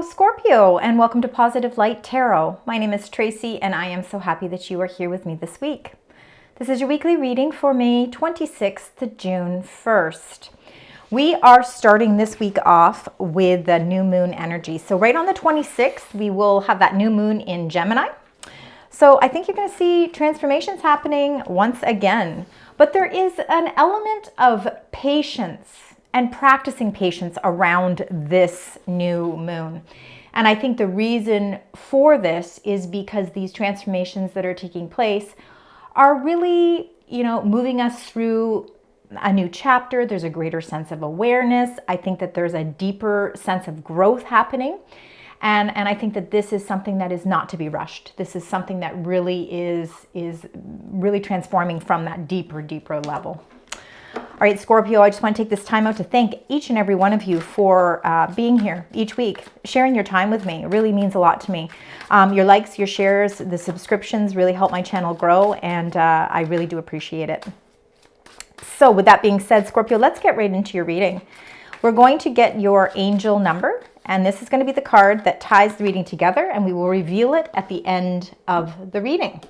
Scorpio, and welcome to Positive Light Tarot. My name is Tracy, and I am so happy that you are here with me this week. This is your weekly reading for May 26th to June 1st. We are starting this week off with the new moon energy. So right on the 26th, we will have that new moon in Gemini. So I think you're going to see transformations happening once again. But there is an element of patience and practicing patience around this new moon. And I think the reason for this is because these transformations that are taking place are really, moving us through a new chapter. There's a greater sense of awareness. I think that there's a deeper sense of growth happening. And I think that this is something that is not to be rushed. This is something that really is really transforming from that deeper level. All right, Scorpio, I just want to take this time out to thank each and every one of you for being here each week, sharing your time with me. It really means a lot to me. Your likes, your shares, the subscriptions really help my channel grow, and I really do appreciate it. So with that being said, Scorpio, let's get right into your reading. We're going to get your angel number, and this is going to be the card that ties the reading together, and we will reveal it at the end of the reading.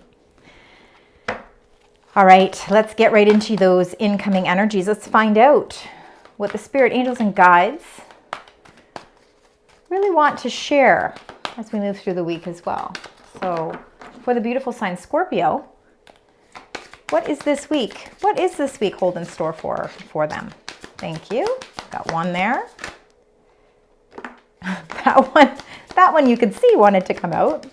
All right, let's get right into those incoming energies. Let's find out what the spirit angels and guides really want to share as we move through the week as well. So for the beautiful sign Scorpio, what is this week? What is this week hold in store for them? Thank you. Got one there. That one you could see wanted to come out.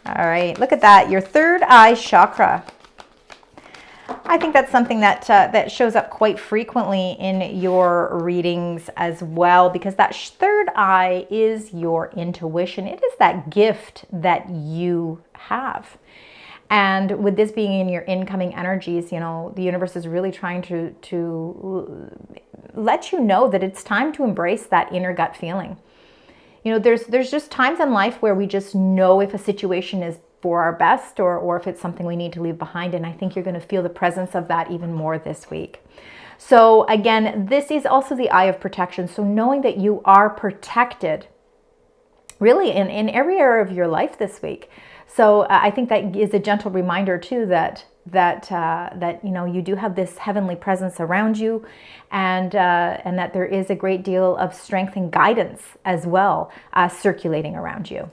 All right, look at that. Your third eye chakra. I think that's something that shows up quite frequently in your readings as well, because that third eye is your intuition. It is that gift that you have. And with this being in your incoming energies, the universe is really trying to let you know that it's time to embrace that inner gut feeling. There's just times in life where we just know if a situation is for our best or if it's something we need to leave behind. And I think you're going to feel the presence of that even more this week. So again, this is also the eye of protection. So knowing that you are protected really in every area of your life this week. So I think that is a gentle reminder too that you do have this heavenly presence around you, and that there is a great deal of strength and guidance as well circulating around you.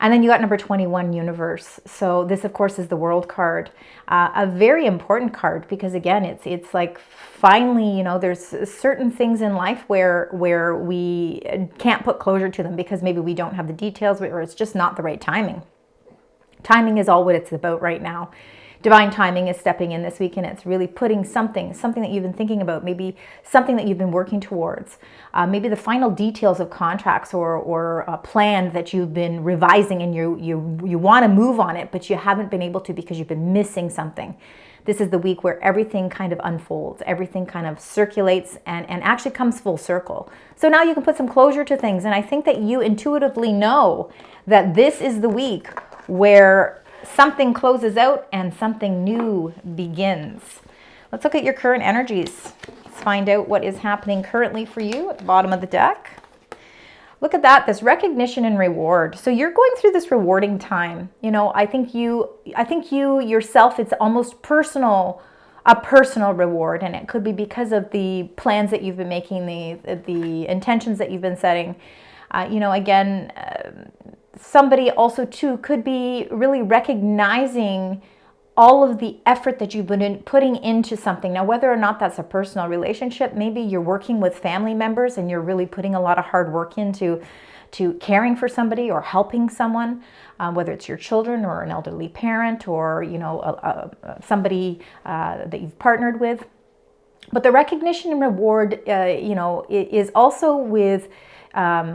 And then you got number 21, universe. So this, of course, is the world card, a very important card because again, it's like finally, there's certain things in life where we can't put closure to them because maybe we don't have the details or it's just not the right timing. Timing is all what it's about right now. Divine timing is stepping in this week, and it's really putting something that you've been thinking about, maybe something that you've been working towards, maybe the final details of contracts or a plan that you've been revising and you want to move on it, but you haven't been able to because you've been missing something. This is the week where everything kind of unfolds, everything kind of circulates and actually comes full circle. So now you can put some closure to things, and I think that you intuitively know that this is the week where something closes out and something new begins. Let's look at your current energies. Let's find out what is happening currently for you at the bottom of the deck. Look at that, this recognition and reward. So you're going through this rewarding time. I think you yourself, it's almost a personal reward, and it could be because of the plans that you've been making, the intentions that you've been setting. Somebody also too could be really recognizing all of the effort that you've been putting into something. Now, whether or not that's a personal relationship, maybe you're working with family members and you're really putting a lot of hard work into caring for somebody or helping someone, whether it's your children or an elderly parent or somebody that you've partnered with. But the recognition and reward, is also with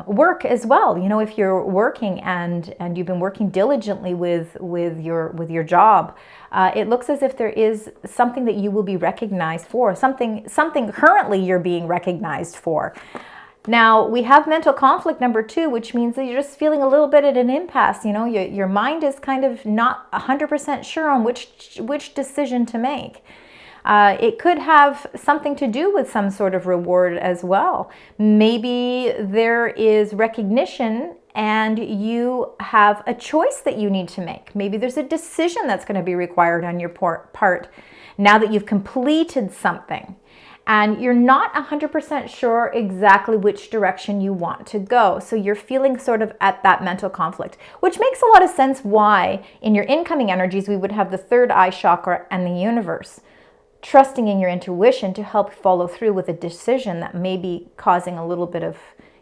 work as well. If you're working and you've been working diligently with your job, it looks as if there is something that you will be recognized for, something currently you're being recognized for. Now we have mental conflict number 2, which means that you're just feeling a little bit at an impasse. Your mind is kind of not 100% sure on which decision to make. It could have something to do with some sort of reward as well. Maybe there is recognition and you have a choice that you need to make. Maybe there's a decision that's going to be required on your part now that you've completed something. And you're not 100% sure exactly which direction you want to go. So you're feeling sort of at that mental conflict, which makes a lot of sense why in your incoming energies we would have the third eye chakra and the universe. Trusting in your intuition to help follow through with a decision that may be causing a little bit of,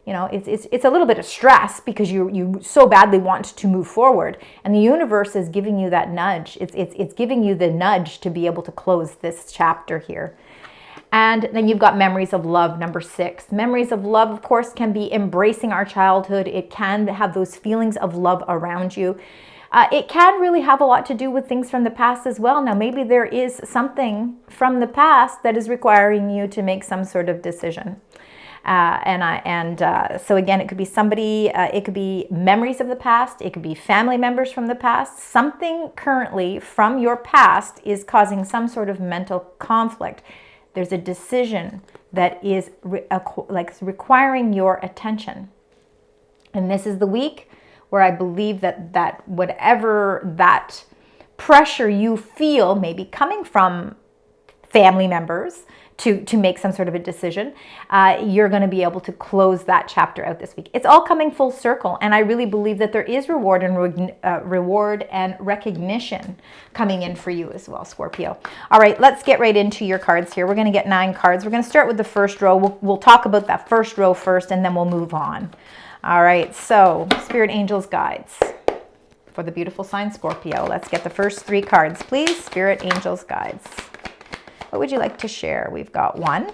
it's a little bit of stress because you so badly want to move forward. And the universe is giving you that nudge. It's giving you the nudge to be able to close this chapter here. And then you've got memories of love, number 6. Memories of love, of course, can be embracing our childhood. It can have those feelings of love around you. It can really have a lot to do with things from the past as well. Now, maybe there is something from the past that is requiring you to make some sort of decision. So again, it could be somebody, it could be memories of the past. It could be family members from the past. Something currently from your past is causing some sort of mental conflict. There's a decision that is requiring your attention. And this is the week where I believe that whatever that pressure you feel may be coming from family members to make some sort of a decision, you're going to be able to close that chapter out this week. It's all coming full circle, and I really believe that there is reward and recognition coming in for you as well, Scorpio. All right, let's get right into your cards here. We're going to get 9 cards. We're going to start with the first row. We'll talk about that first row first, and then we'll move on. All right, so Spirit Angels Guides for the beautiful sign Scorpio. Let's get the first 3 cards, please. Spirit Angels Guides. What would you like to share? We've got 1.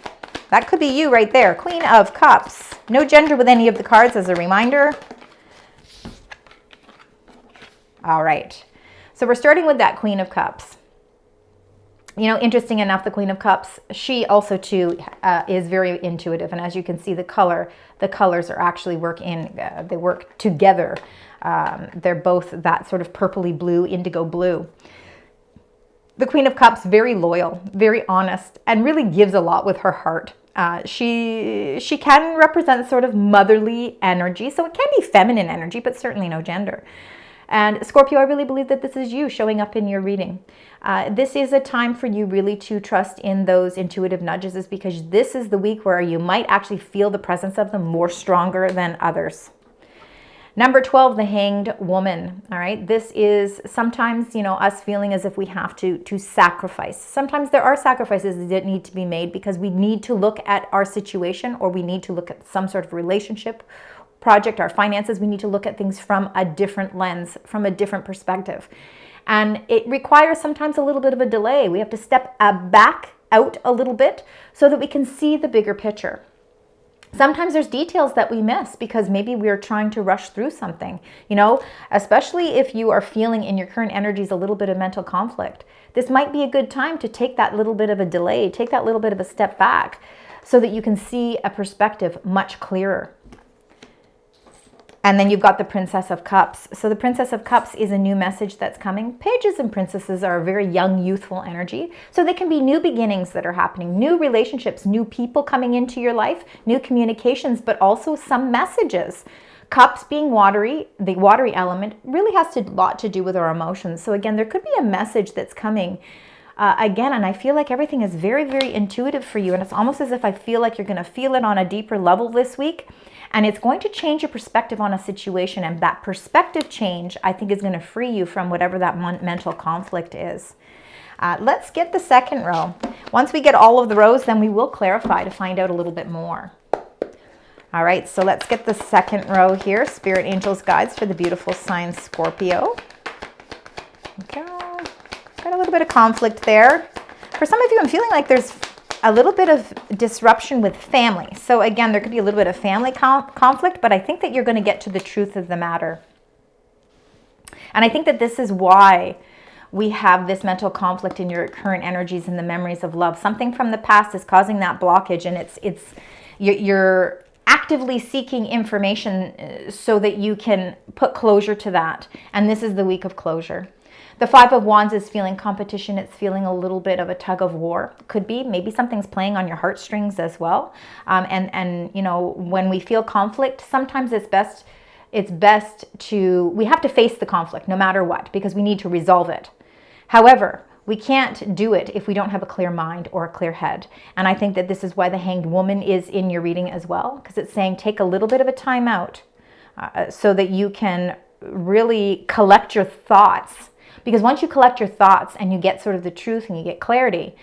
That could be you right there. Queen of Cups. No gender with any of the cards as a reminder. All right. So we're starting with that Queen of Cups. Interesting enough, the Queen of Cups, she also too is very intuitive. And as you can see, the colors are actually they work together. They're both that sort of purpley blue, indigo blue. The Queen of Cups, very loyal, very honest, and really gives a lot with her heart. She can represent sort of motherly energy, so it can be feminine energy, but certainly no gender. And Scorpio, I really believe that this is you showing up in your reading. This is a time for you really to trust in those intuitive nudges, is because this is the week where you might actually feel the presence of them more stronger than others. Number 12, the Hanged Woman. All right, this is sometimes, us feeling as if we have to sacrifice. Sometimes there are sacrifices that need to be made because we need to look at our situation, or we need to look at some sort of relationship, project, our finances. We need to look at things from a different lens, from a different perspective. And it requires sometimes a little bit of a delay. We have to step back out a little bit so that we can see the bigger picture. Sometimes there's details that we miss because maybe we're trying to rush through something, especially if you are feeling in your current energies a little bit of mental conflict. This might be a good time to take that little bit of a delay, take that little bit of a step back so that you can see a perspective much clearer. And then you've got the Princess of Cups. So the Princess of Cups is a new message that's coming. Pages and princesses are a very young, youthful energy. So they can be new beginnings that are happening, new relationships, new people coming into your life, new communications, but also some messages. Cups being watery, the watery element really has a lot to do with our emotions. So again, there could be a message that's coming again, and I feel like everything is very, very intuitive for you. And it's almost as if I feel like you're going to feel it on a deeper level this week. And it's going to change your perspective on a situation. And that perspective change, I think, is going to free you from whatever that mental conflict is. Let's get the second row. Once we get all of the rows, then we will clarify to find out a little bit more. All right, so let's get the second row here. Spirit Angels Guides for the beautiful sign Scorpio. Okay. Got a little bit of conflict there. For some of you, I'm feeling like there's a little bit of disruption with family. So again, there could be a little bit of family conflict, but I think that you're going to get to the truth of the matter. And I think that this is why we have this mental conflict in your current energies and the memories of love. Something from the past is causing that blockage, and you're actively seeking information so that you can put closure to that. And this is the week of closure. The Five of Wands is feeling competition. It's feeling a little bit of a tug of war. Could be. Maybe something's playing on your heartstrings as well. And you know, when we feel conflict, sometimes it's best we have to face the conflict no matter what, because we need to resolve it. However, we can't do it if we don't have a clear mind or a clear head. And I think that this is why the Hanged Woman is in your reading as well, because it's saying take a little bit of a time out so that you can really collect your thoughts. Because once you collect your thoughts and you get sort of the truth and you get clarity,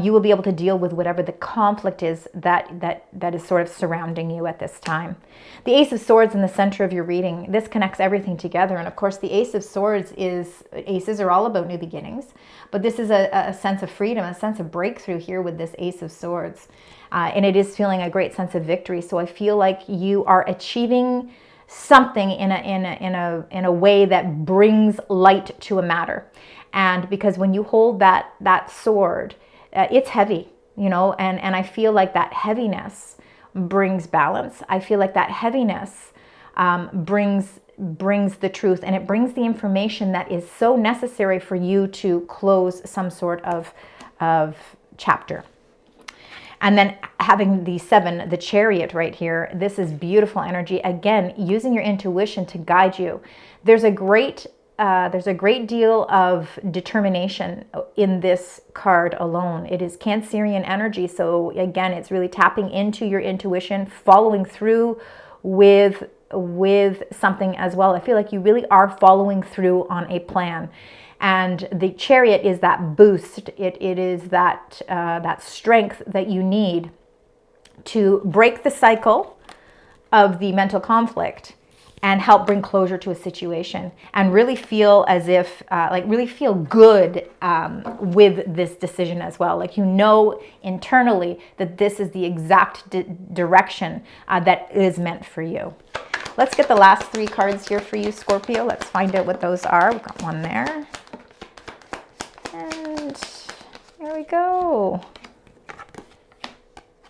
you will be able to deal with whatever the conflict is that is sort of surrounding you at this time. The Ace of Swords in the center of your reading, this connects everything together. And of course, the Ace of Swords aces are all about new beginnings. But this is a sense of freedom, a sense of breakthrough here with this Ace of Swords. And it is feeling a great sense of victory. So I feel like you are achieving something in a way that brings light to a matter. And because when you hold that sword, it's heavy, you know, and I feel like that heaviness brings balance. I feel like that heaviness brings the truth, and it brings the information that is so necessary for you to close some sort of chapter. And then having the 7, the Chariot right here, this is beautiful energy. Again, using your intuition to guide you. There's a great deal of determination in this card alone. It is Cancerian energy. So again, it's really tapping into your intuition, following through with something as well. I feel like you really are following through on a plan. And the Chariot is that boost. It is that strength that you need to break the cycle of the mental conflict and help bring closure to a situation, and really feel as if, really feel good with this decision as well. Like, you know internally that this is the exact direction that is meant for you. Let's get the last 3 cards here for you, Scorpio. Let's find out what those are. We've got one there. And here we go.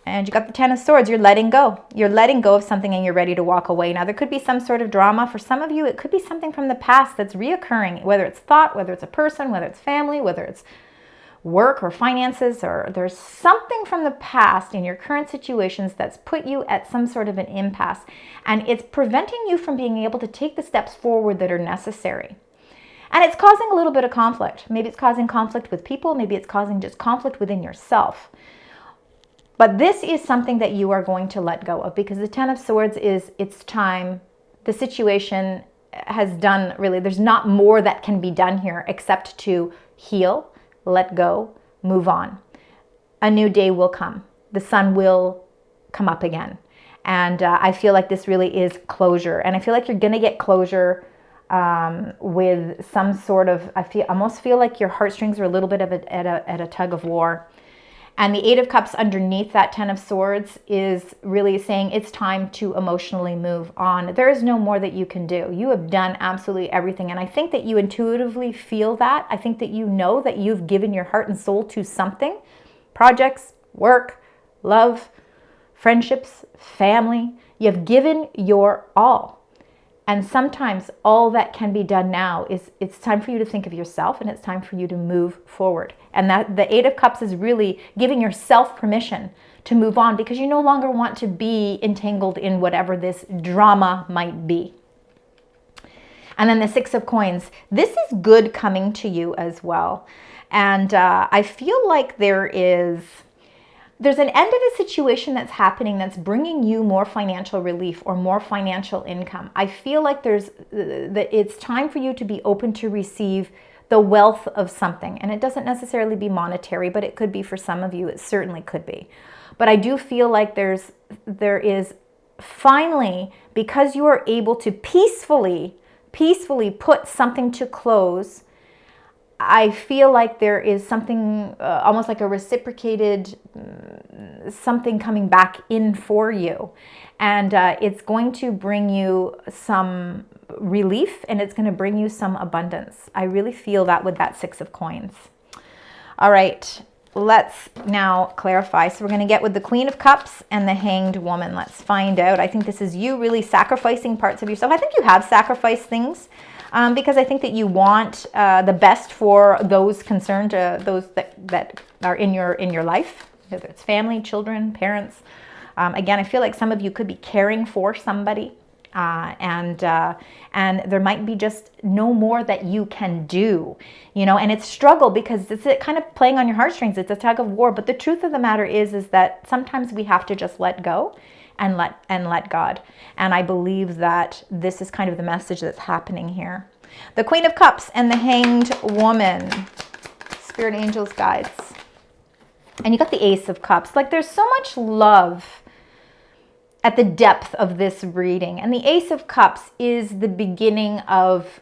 And you got the 10 of Swords. You're letting go. You're letting go of something and you're ready to walk away. Now, there could be some sort of drama. For some of you, it could be something from the past that's reoccurring, whether it's thought, whether it's a person, whether it's family, whether it's work or finances, or there's something from the past in your current situations that's put you at some sort of an impasse. And it's preventing you from being able to take the steps forward that are necessary. And it's causing a little bit of conflict. Maybe it's causing conflict with people. Maybe it's causing just conflict within yourself. But this is something that you are going to let go of, because the 10 of Swords is, it's time. The situation has done, really, there's not more that can be done here except to heal, let go, move on. A new day will come. The sun will come up again. And I feel like this really is closure. And I feel like you're going to get closure with some sort of, I almost feel like your heartstrings are a little bit of at a tug of war. And the 8 of Cups underneath that 10 of Swords is really saying it's time to emotionally move on. There is no more that you can do. You have done absolutely everything. And I think that you intuitively feel that. I think that you know that you've given your heart and soul to something. Projects, work, love, friendships, family. You've given your all. And sometimes all that can be done now is it's time for you to think of yourself, and it's time for you to move forward. And that the 8 of Cups is really giving yourself permission to move on, because you no longer want to be entangled in whatever this drama might be. And then the 6 of Coins. This is good coming to you as well. And I feel like there's an end of a situation that's happening that's bringing you more financial relief or more financial income. I feel like it's time for you to be open to receive the wealth of something. And it doesn't necessarily be monetary, but it could be for some of you. It certainly could be. But I do feel like there is finally, because you are able to peacefully put something to close, I feel like there is something almost like a reciprocated something coming back in for you. And it's going to bring you some relief, and it's going to bring you some abundance. I really feel that with that 6 of Coins. All right, let's now clarify. So we're going to get with the Queen of Cups and the Hanged Woman. Let's find out. I think this is you really sacrificing parts of yourself. I think you have sacrificed things. because I think that you want the best for those concerned, those that are in your life, whether it's family, children, parents. Again, I feel like some of you could be caring for somebody, and there might be just no more that you can do, and it's struggle because it's kind of playing on your heartstrings. It's a tug of war. But the truth of the matter is that sometimes we have to just let go and let God. And I believe that this is kind of the message that's happening here. The Queen of Cups and the Hanged Woman, Spirit, Angels, Guides. And you got the Ace of Cups. Like, there's so much love at the depth of this reading. And the Ace of Cups is the beginning of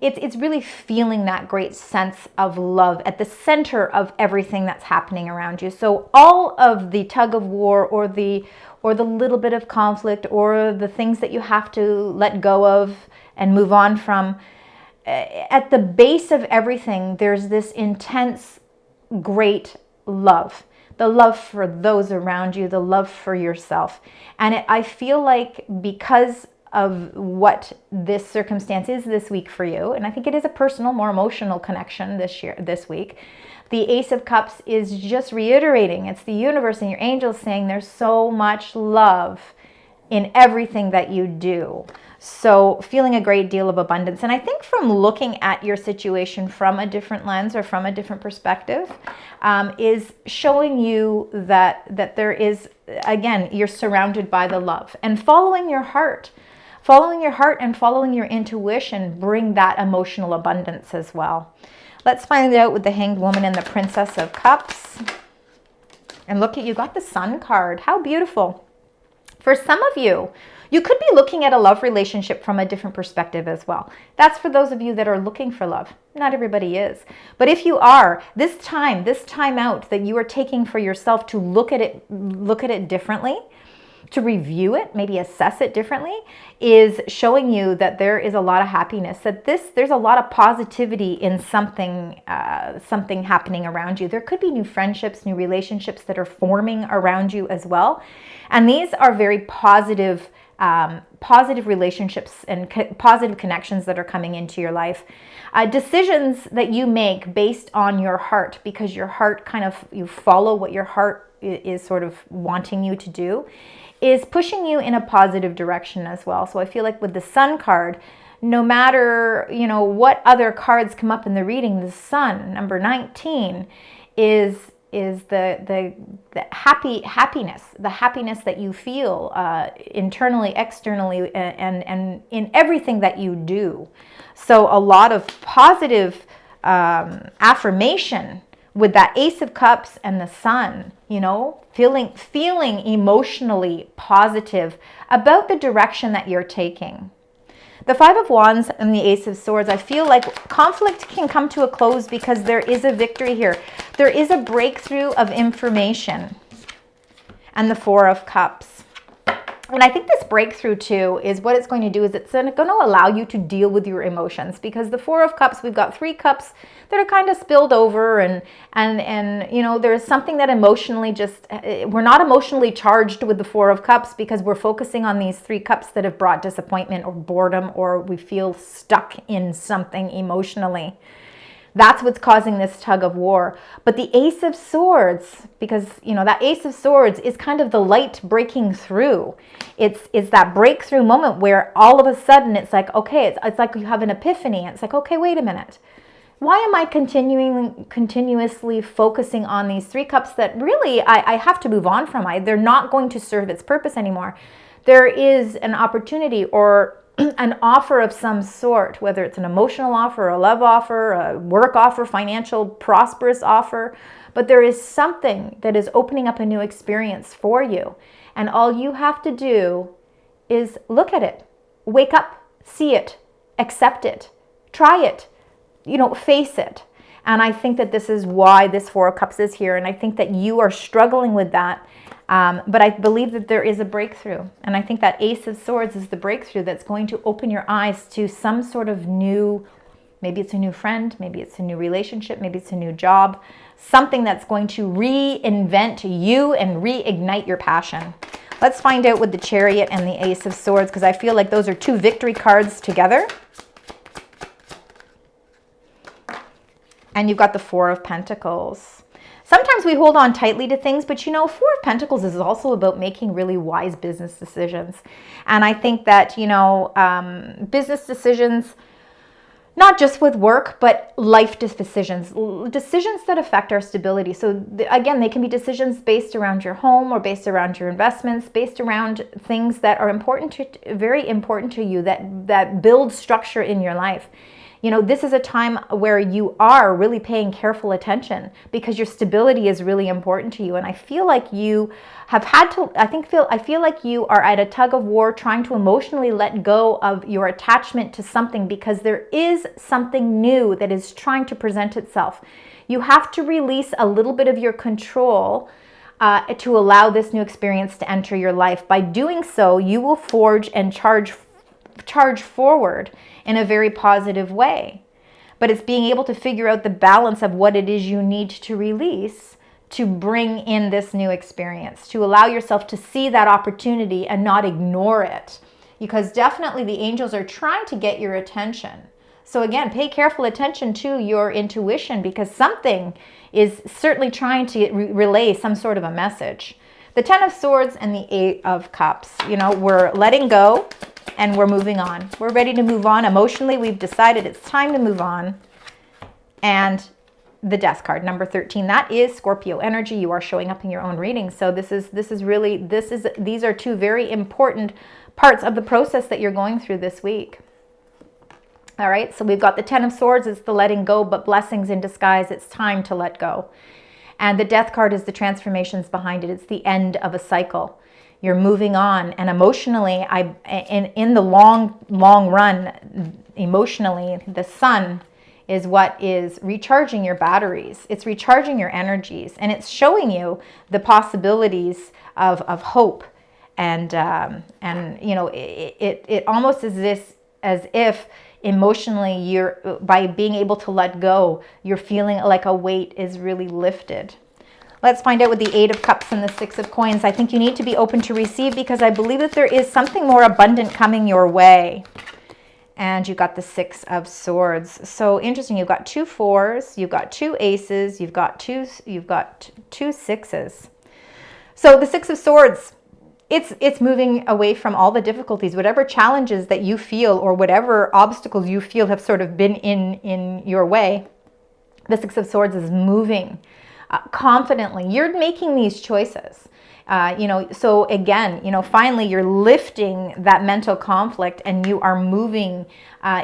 it's really feeling that great sense of love at the center of everything that's happening around you. So all of the tug of war or the little bit of conflict or the things that you have to let go of and move on from, at the base of everything, there's this intense, great love. The love for those around you, the love for yourself. And I feel like because of what this circumstance is this week for you, and I think it is a personal, more emotional connection this week, the Ace of Cups is just reiterating. It's the universe and your angels saying there's so much love in everything that you do. So feeling a great deal of abundance. And I think from looking at your situation from a different lens or from a different perspective is showing you that there is, again, you're surrounded by the love. And following your heart and following your intuition bring that emotional abundance as well. Let's find out with the Hanged Woman and the Princess of Cups. And look, you got the Sun card. How beautiful. For some of you, you could be looking at a love relationship from a different perspective as well. That's for those of you that are looking for love. Not everybody is. But if you are, this time out that you are taking for yourself to look at it differently, to review it, maybe assess it differently, is showing you that there is a lot of happiness, that there's a lot of positivity in something happening around you. There could be new friendships, new relationships that are forming around you as well. And these are very positive relationships and positive connections that are coming into your life. Decisions that you make based on your heart, because your heart you follow what your heart is sort of wanting you to do, is pushing you in a positive direction as well. So I feel like with the Sun card, no matter, what other cards come up in the reading, the Sun, number 19, is the happiness that you feel internally, externally, and in everything that you do. So a lot of positive affirmation with that Ace of Cups and the Sun, feeling emotionally positive about the direction that you're taking. The Five of Wands and the Ace of Swords, I feel like conflict can come to a close because there is a victory here. There is a breakthrough of information. And the Four of Cups. And I think this breakthrough too is what it's going to do is it's going to allow you to deal with your emotions, because the Four of Cups, we've got 3 cups that are kind of spilled over and there's something that emotionally we're not emotionally charged with the Four of Cups because we're focusing on these 3 cups that have brought disappointment or boredom, or we feel stuck in something emotionally. That's what's causing this tug of war. But the Ace of Swords, because, that Ace of Swords is kind of the light breaking through. It's that breakthrough moment where all of a sudden it's like, okay, it's like you have an epiphany. It's like, okay, wait a minute. Why am I continuously focusing on these 3 cups that really I have to move on from? They're not going to serve its purpose anymore. There is an opportunity or an offer of some sort, whether it's an emotional offer, a love offer, a work offer, financial, prosperous offer, but there is something that is opening up a new experience for you. And all you have to do is look at it, wake up, see it, accept it, try it, face it. And I think that this is why this Four of Cups is here. And I think that you are struggling with that. But I believe that there is a breakthrough. And I think that Ace of Swords is the breakthrough that's going to open your eyes to some sort of new, maybe it's a new friend, maybe it's a new relationship, maybe it's a new job, something that's going to reinvent you and reignite your passion. Let's find out with the Chariot and the Ace of Swords, because I feel like those are 2 victory cards together. And you've got the Four of Pentacles. Sometimes we hold on tightly to things, but you know, Four of Pentacles is also about making really wise business decisions. And I think that, you know, business decisions, not just with work, but life decisions that affect our stability. So again, they can be decisions based around your home or based around your investments, based around things that are very important to you, that build structure in your life. You know, this is a time where you are really paying careful attention because your stability is really important to you. And I feel like you have had to, I feel like you are at a tug of war trying to emotionally let go of your attachment to something because there is something new that is trying to present itself. You have to release a little bit of your control to allow this new experience to enter your life. By doing so, you will forge and charge forward in a very positive way. But it's being able to figure out the balance of what it is you need to release to bring in this new experience, to allow yourself to see that opportunity and not ignore it. Because definitely the angels are trying to get your attention. So again, pay careful attention to your intuition because something is certainly trying to relay some sort of a message. The Ten of Swords and the Eight of Cups, you know, we're letting go and we're moving on. We're ready to move on. Emotionally, we've decided it's time to move on. And the Death card, number 13, that is Scorpio energy. You are showing up in your own reading. So these are two very important parts of the process that you're going through this week. All right, so we've got the Ten of Swords, it's the letting go, but blessings in disguise, it's time to let go. And the Death card is the transformations behind it. It's the end of a cycle. You're moving on, and emotionally, in the long run, emotionally, the sun is what is recharging your batteries. It's recharging your energies, and it's showing you the possibilities of hope. And you know, it almost is as if emotionally, by being able to let go, you're feeling like a weight is really lifted. Let's find out with the Eight of Cups and the Six of Coins. I think you need to be open to receive because I believe that there is something more abundant coming your way. And you got the Six of Swords. So interesting. You've got two fours, you've got two aces, you've got two sixes. So the Six of Swords, it's moving away from all the difficulties, whatever challenges that you feel or whatever obstacles you feel have sort of been in your way. The Six of Swords is moving confidently. You're making these choices. You know, so again, you know, finally you're lifting that mental conflict and you are moving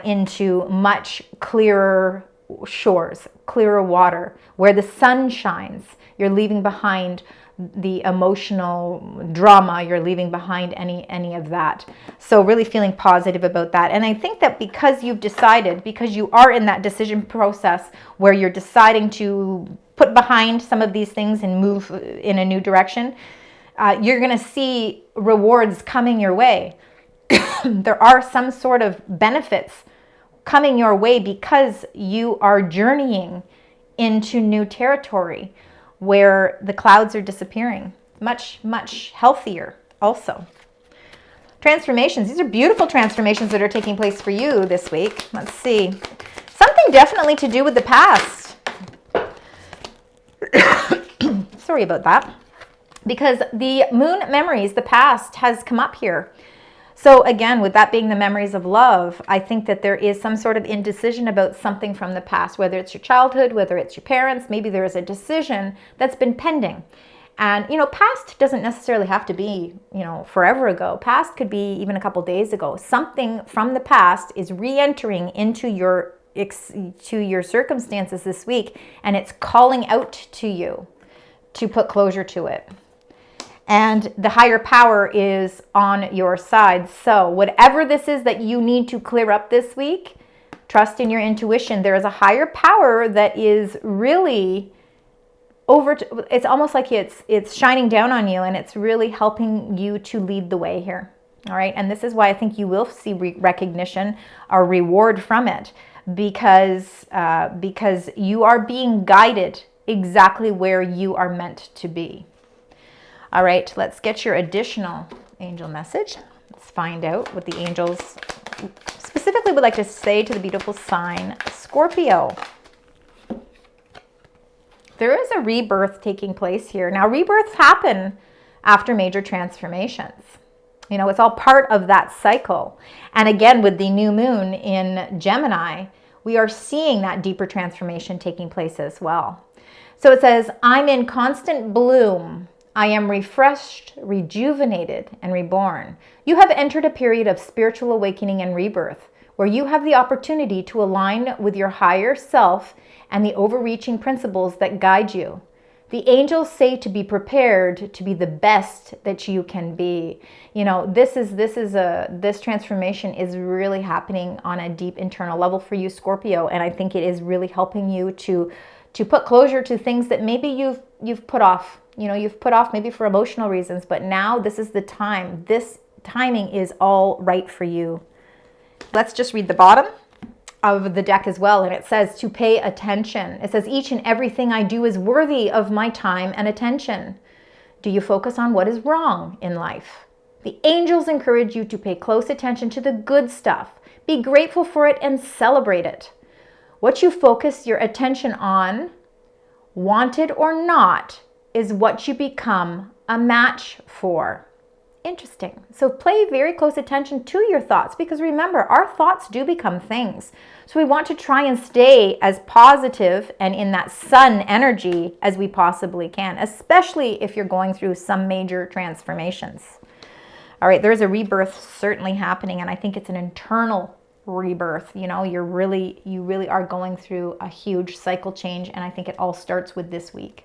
into much clearer shores, clearer water, where the sun shines. You're leaving behind the emotional drama, you're leaving behind any of that. So really feeling positive about that. And I think that because you've decided, because you are in that decision process where you're deciding to put behind some of these things and move in a new direction, you're going to see rewards coming your way. There are some sort of benefits coming your way because you are journeying into new territory where the clouds are disappearing. Much healthier also. Transformations. These are beautiful transformations that are taking place for you this week. Let's see. Something definitely to do with the past. Sorry about that. Because the moon memories, the past, has come up here. So again, with that being the memories of love, I think that there is some sort of indecision about something from the past, whether it's your childhood, whether it's your parents, maybe there is a decision that's been pending. And, you know, past doesn't necessarily have to be, you know, forever ago. Past could be even a couple days ago. Something from the past is re-entering into your circumstances this week, and it's calling out to you to put closure to it. And the higher power is on your side. So whatever this is that you need to clear up this week, trust in your intuition. There is a higher power that is really it's almost like it's shining down on you, and it's really helping you to lead the way here. All right. And this is why I think you will see recognition or reward from it, because you are being guided exactly where you are meant to be. All right, let's get your additional angel message. Let's find out what the angels specifically would like to say to the beautiful sign Scorpio. There is a rebirth taking place here. Now, rebirths happen after major transformations. You know, it's all part of that cycle. And again, with the new moon in Gemini, we are seeing that deeper transformation taking place as well. So it says, I'm in constant bloom. I am refreshed, rejuvenated, and reborn. You have entered a period of spiritual awakening and rebirth, where you have the opportunity to align with your higher self and the overreaching principles that guide you. The angels say to be prepared to be the best that you can be. You know, this transformation is really happening on a deep internal level for you, Scorpio, and I think it is really helping you to put closure to things that maybe you've put off. You know, you've put off maybe for emotional reasons, but now this is the time. This timing is all right for you. Let's just read the bottom of the deck as well, and it says to pay attention. It says each and everything I do is worthy of my time and attention. Do you focus on what is wrong in life? The angels encourage you to pay close attention to the good stuff. Be grateful for it and celebrate it. What you focus your attention on, wanted or not, is what you become a match for. Interesting. So pay very close attention to your thoughts, because remember, our thoughts do become things. So we want to try and stay as positive and in that sun energy as we possibly can, especially if you're going through some major transformations. All right, there's a rebirth certainly happening, and I think it's an internal rebirth. You know, you really are going through a huge cycle change, and I think it all starts with this week.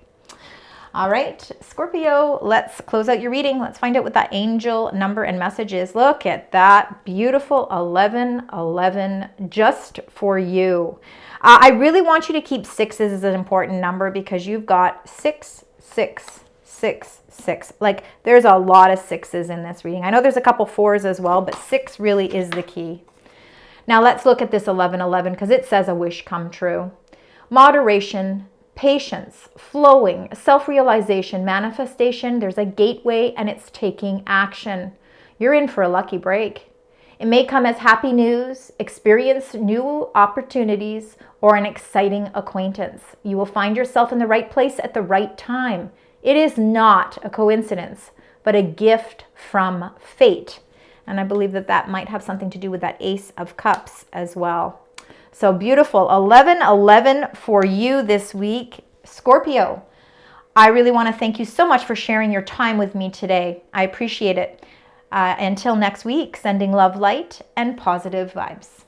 All right, Scorpio, let's close out your reading. Let's find out what that angel number and message is. Look at that beautiful 1111 just for you. I really want you to keep sixes as an important number, because you've got 6, 6, 6, 6. Like, there's a lot of sixes in this reading. I know there's a couple fours as well, but 6 really is the key. Now let's look at this 1111, because it says a wish come true. Moderation, patience, flowing, self-realization, manifestation. There's a gateway, and it's taking action. You're in for a lucky break. It may come as happy news, experience new opportunities, or an exciting acquaintance. You will find yourself in the right place at the right time. It is not a coincidence, but a gift from fate. And I believe that that might have something to do with that Ace of Cups as well. So beautiful. 1111 for you this week, Scorpio. I really want to thank you so much for sharing your time with me today. I appreciate it. Until next week, sending love, light, and positive vibes.